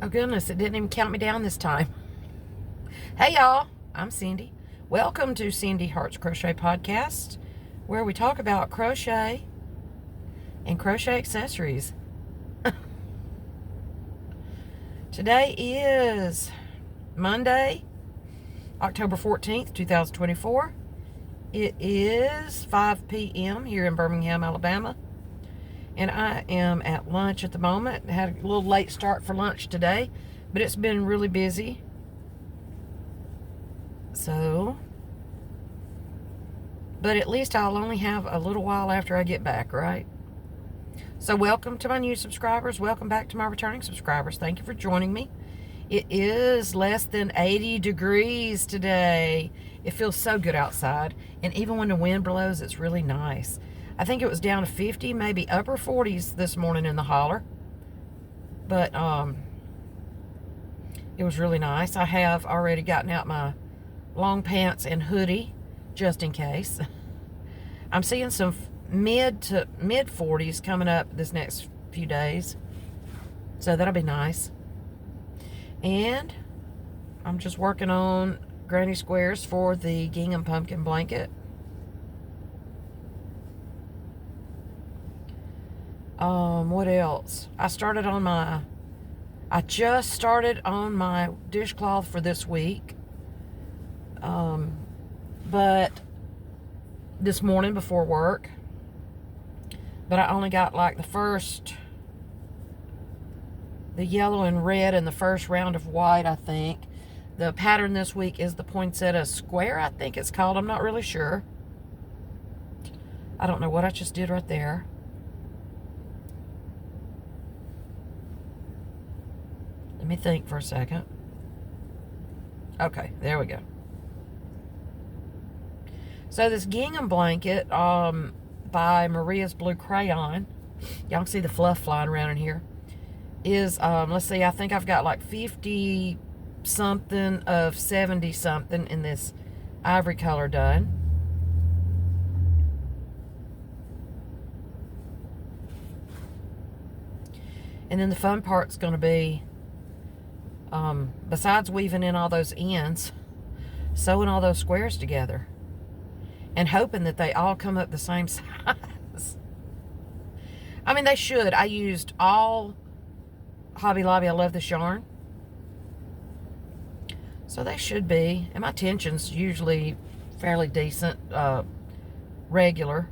Oh goodness, it didn't even count me down this time. Hey y'all, I'm Cindy. Welcome to Cindy Hearts Crochet Podcast, where we talk about crochet and crochet accessories. Today is Monday, October 14th, 2024. It is 5 p.m. here in Birmingham, Alabama. And I am at lunch at the moment. I had a little late start for lunch today, but it's been really busy. But at least I'll only have a little while after I get back, right? So welcome to my new subscribers. Welcome back to my returning subscribers. Thank you for joining me. It is less than 80 degrees today. It feels so good outside. And even when the wind blows, it's really nice. I think it was down to 50, maybe upper 40s this morning in the holler. But it was really nice. I have already gotten out my long pants and hoodie just in case. I'm seeing some mid 40s coming up this next few days. So that'll be nice. And I'm just working on granny squares for the gingham pumpkin blanket. What else? I just started on my dishcloth for this week. But this morning before work. But I only got like the yellow and red and the first round of white, I think. The pattern this week is the poinsettia square, I think it's called. I'm not really sure. I don't know what I just did right there. Let me think for a second. Okay, there we go. So this gingham blanket by Maria's Blue Crayon, y'all can see the fluff flying around in here, is, let's see, I think I've got like 50 something of 70 something in this ivory color done. And then the fun part's going to be, besides weaving in all those ends, sewing all those squares together and hoping that they all come up the same size. I mean, they should. I used all Hobby Lobby. I love this yarn. So they should be. And my tension's usually fairly decent, regular.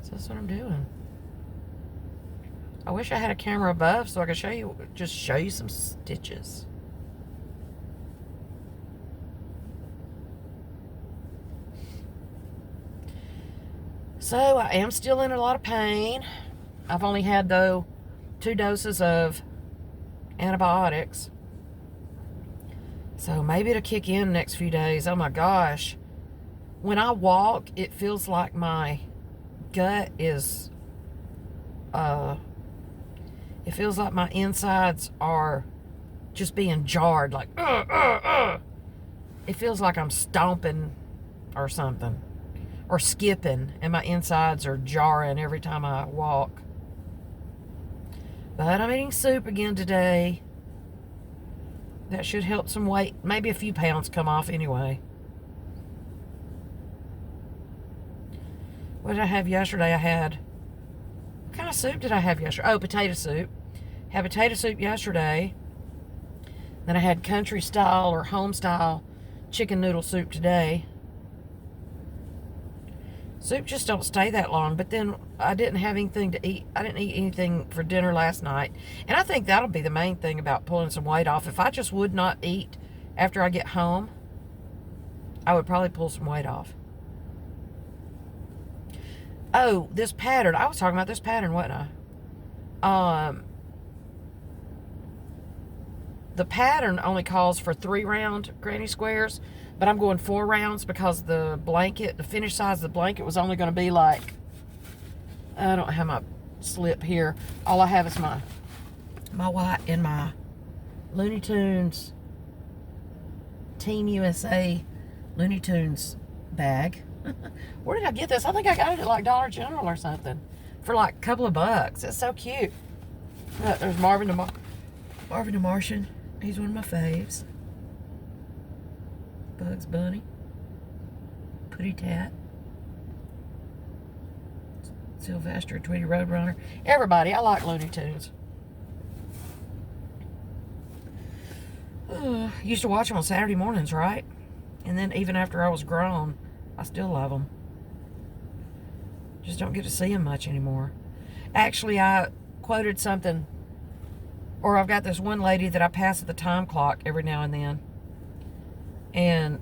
So that's what I'm doing. I wish I had a camera above so I could show you some stitches. So I am still in a lot of pain. I've only had, though, 2 doses of antibiotics. So maybe it'll kick in the next few days. Oh my gosh. When I walk, it feels like my gut is, it feels like my insides are just being jarred, like, It feels like I'm stomping or something, or skipping, and my insides are jarring every time I walk. But I'm eating soup again today. That should help some weight, maybe a few pounds come off anyway. What did I have yesterday? What kind of soup did I have yesterday? Oh, potato soup. Had potato soup yesterday. Then I had country style or home style chicken noodle soup today. Soup just don't stay that long. But then I didn't have anything to eat. I didn't eat anything for dinner last night. And I think that'll be the main thing about pulling some weight off. If I just would not eat after I get home, I would probably pull some weight off. Oh, this pattern. I was talking about this pattern, wasn't I? The pattern only calls for 3 round granny squares, but I'm going 4 rounds because the finished size of the blanket was only going to be like, I don't have my slip here. All I have is my white in my Looney Tunes, Team USA Looney Tunes bag. Where did I get this? I think I got it at like Dollar General or something for like a couple of bucks. It's so cute. There's Marvin the Martian. He's one of my faves. Bugs Bunny. Putty Tat. Sylvester, Tweety Roadrunner. Everybody, I like Looney Tunes. Used to watch them on Saturday mornings, right? And then even after I was grown, I still love them. Just don't get to see them much anymore. Actually, I quoted something, or I've got this one lady that I pass at the time clock every now and then. And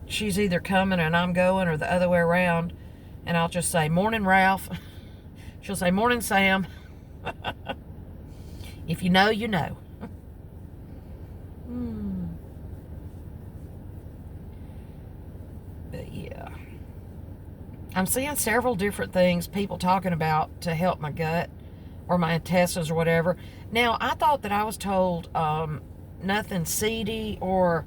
she's either coming and I'm going, or the other way around. And I'll just say, "Morning, Ralph." She'll say, "Morning, Sam." If you know, you know. But yeah. I'm seeing several different things people talking about to help my gut or my intestines or whatever. Now, I thought that I was told nothing seedy or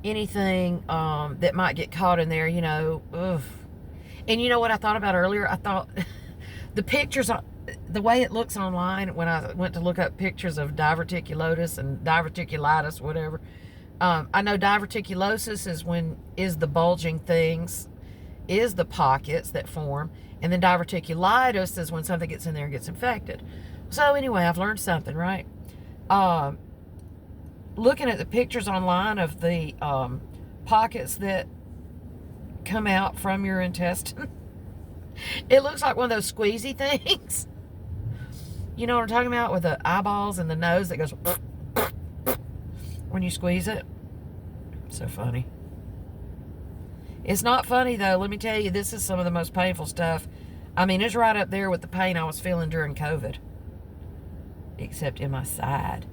anything that might get caught in there, you know. Ugh. And you know what I thought about earlier? I thought the pictures, the way it looks online when I went to look up pictures of diverticulosis and diverticulitis, whatever. I know diverticulosis is the bulging things, is the pockets that form. And then diverticulitis is when something gets in there and gets infected. So anyway, I've learned something, right? Looking at the pictures online of the pockets that come out from your intestine, it looks like one of those squeezy things. You know what I'm talking about, with the eyeballs and the nose that goes when you squeeze it. So funny. It's not funny though. Let me tell you, this is some of the most painful stuff. I mean, it's right up there with the pain I was feeling during COVID, except in my side.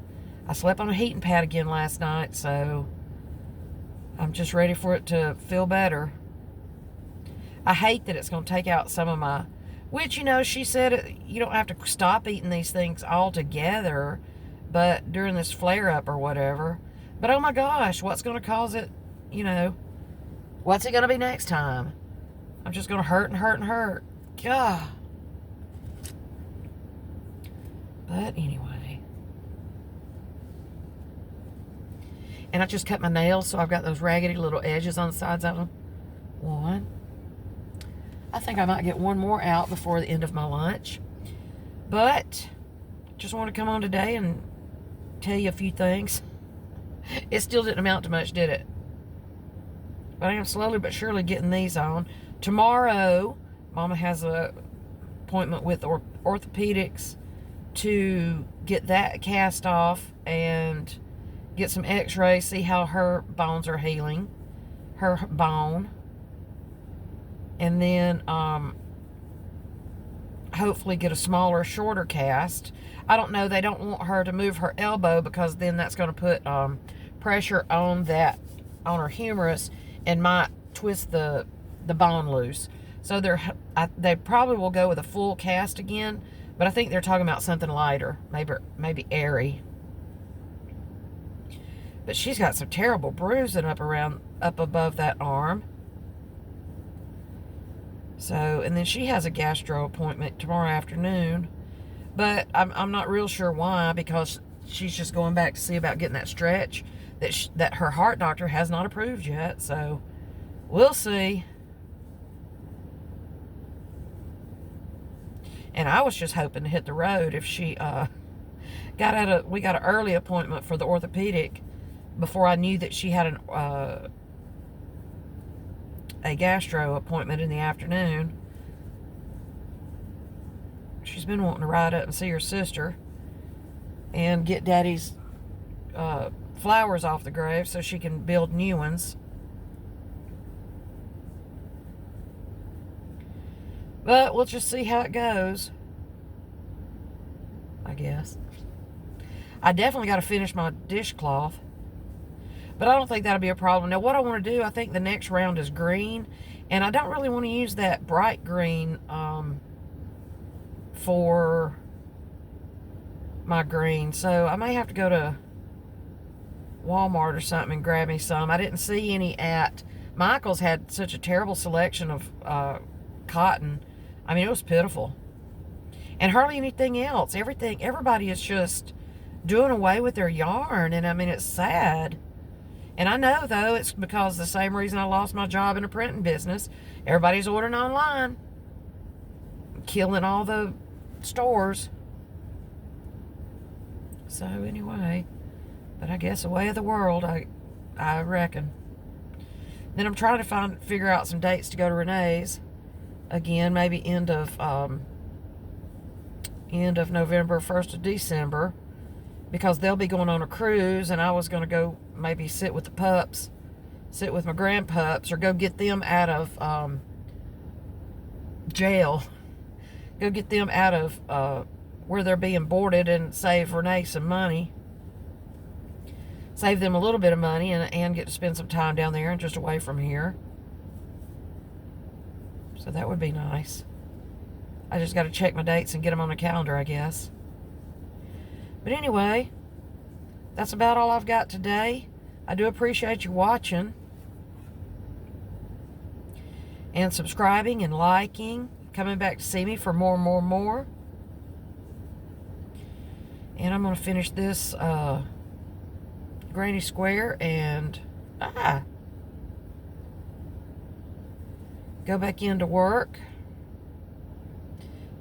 I slept on a heating pad again last night, so I'm just ready for it to feel better. I hate that it's going to take out some of my, which, you know, she said you don't have to stop eating these things altogether, but during this flare-up or whatever. But oh my gosh, what's going to cause it, you know? What's it going to be next time? I'm just going to hurt and hurt and hurt. God. But anyway. And I just cut my nails, so I've got those raggedy little edges on the sides of them. One. I think I might get one more out before the end of my lunch. But just want to come on today and tell you a few things. It still didn't amount to much, did it? But I am slowly but surely getting these on. Tomorrow, Mama has a appointment with orthopedics to get that cast off and get some x-rays, see how her bones are healing. Her bone. And then hopefully get a smaller, shorter cast. I don't know. They don't want her to move her elbow because then that's going to put pressure on her humerus and might twist the bone loose. So they probably will go with a full cast again, but I think they're talking about something lighter, maybe airy. But she's got some terrible bruising up above that arm. So, and then she has a gastro appointment tomorrow afternoon, but I'm not real sure why, because she's just going back to see about getting that stretch that her heart doctor has not approved yet. So we'll see. And I was just hoping to hit the road if she we got an early appointment for the orthopedic before I knew that she had a gastro appointment in the afternoon. She's been wanting to ride up and see her sister and get Daddy's flowers off the grave so she can build new ones. But we'll just see how it goes, I guess. I definitely got to finish my dishcloth, but I don't think that'll be a problem. Now, what I want to do, I think the next round is green, and I don't really want to use that bright green for my green. So I may have to go to Walmart or something and grab me some. I didn't see any at Michael's. Had such a terrible selection of cotton. I mean, it was pitiful. and hardly anything else. Everybody is just doing away with their yarn, and I mean, it's sad. And I know, though, it's because the same reason I lost my job in the printing business. Everybody's ordering online, killing all the stores. So anyway, but I guess the way of the world, I reckon. Then I'm trying to figure out some dates to go to Renee's again, maybe end of November, 1st of December, because they'll be going on a cruise, and I was going to go maybe sit with the pups, sit with my grandpups, or go get them out of jail, go get them out of where they're being boarded, and save Renee some money, save them a little bit of money, and get to spend some time down there and just away from here. So that would be nice. I just got to check my dates and get them on the calendar, I guess. But anyway, that's about all I've got today. I do appreciate you watching and subscribing and liking, coming back to see me for more. And I'm going to finish this granny square and go back into work.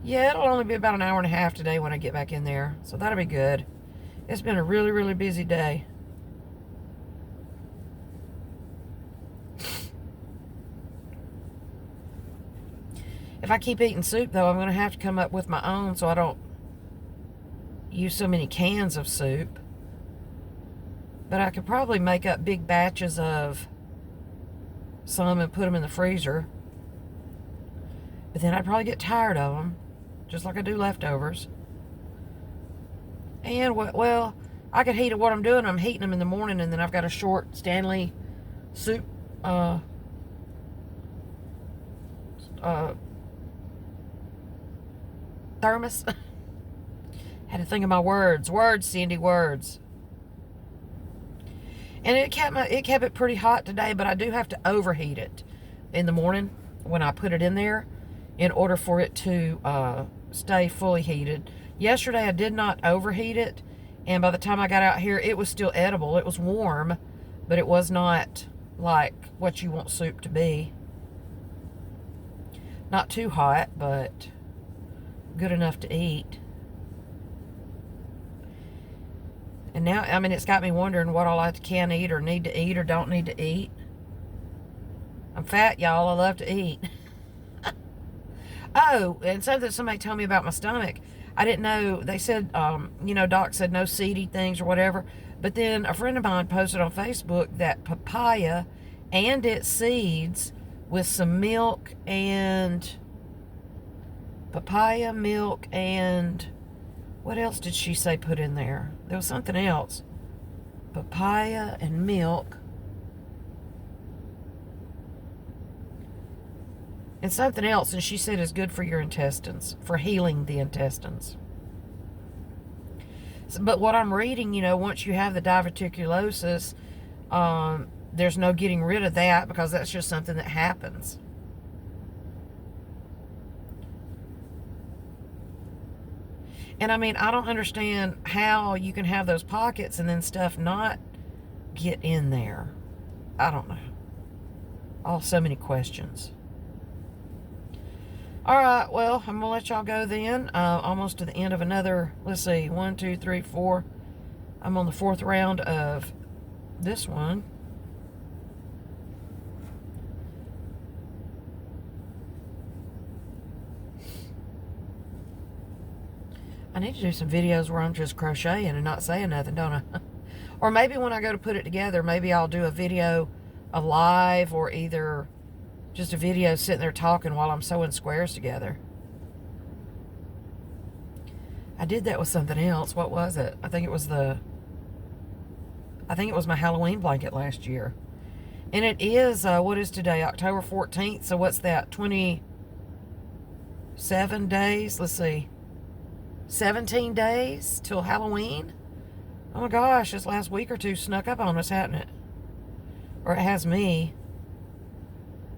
Yeah, it'll only be about an hour and a half today when I get back in there, so that'll be good. It's been a really busy day. If I keep eating soup, though, I'm going to have to come up with my own so I don't use so many cans of soup. But I could probably make up big batches of some and put them in the freezer. But then I'd probably get tired of them, just like I do leftovers. And, well, I could heat it. What I'm doing, I'm heating them in the morning, and then I've got a short Stanley soup thermos. Had to think of my words. Words, Cindy, words. And it kept it pretty hot today, but I do have to overheat it in the morning when I put it in there in order for it to stay fully heated. Yesterday I did not overheat it, and by the time I got out here, it was still edible. It was warm, but it was not like what you want soup to be. Not too hot, but good enough to eat. And now, I mean, it's got me wondering what all I can eat or need to eat or don't need to eat. I'm fat, y'all. I love to eat. Oh, and somebody told me about my stomach. I didn't know. They said, doc said no seedy things or whatever. But then a friend of mine posted on Facebook that papaya and its seeds with some milk and papaya, milk, and what else did she say put in there? There was something else. Papaya and milk. And something else, and she said is good for your intestines, for healing the intestines. But what I'm reading, once you have the diverticulosis, there's no getting rid of that because that's just something that happens. And I mean, I don't understand how you can have those pockets and then stuff not get in there. I don't know. So many questions. All right, well, I'm going to let y'all go then. Almost to the end of another, let's see, 1, 2, 3, 4. I'm on the 4th round of this one. I need to do some videos where I'm just crocheting and not saying nothing, don't I? Or maybe when I go to put it together, maybe I'll do a video, a live, or either just a video sitting there talking while I'm sewing squares together. I did that with something else. What was it? I think it was my Halloween blanket last year. And it is, what is today? October 14th. So what's that? 27 days? Let's see. 17 days till Halloween? Oh my gosh, this last week or two snuck up on us, hasn't it? Or it has me.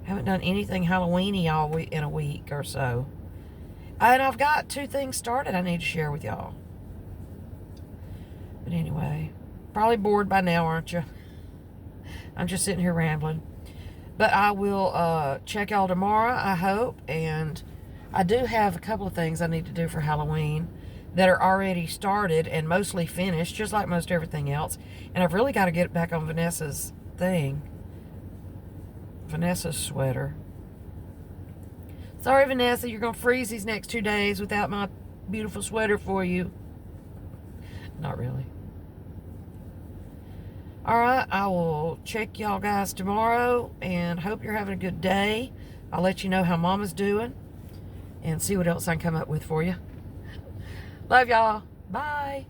Haven't done anything Halloween-y all week, in a week or so. And I've got 2 things started I need to share with y'all. But anyway, probably bored by now, aren't you? I'm just sitting here rambling. But I will check y'all tomorrow, I hope. And I do have a couple of things I need to do for Halloween that are already started and mostly finished, just like most everything else. And I've really got to get back on Vanessa's thing. Vanessa's sweater. Sorry, Vanessa, you're going to freeze these next 2 days without my beautiful sweater for you. Not really. Alright, I will check y'all guys tomorrow and hope you're having a good day. I'll let you know how Mama's doing and see what else I can come up with for you. Love y'all. Bye.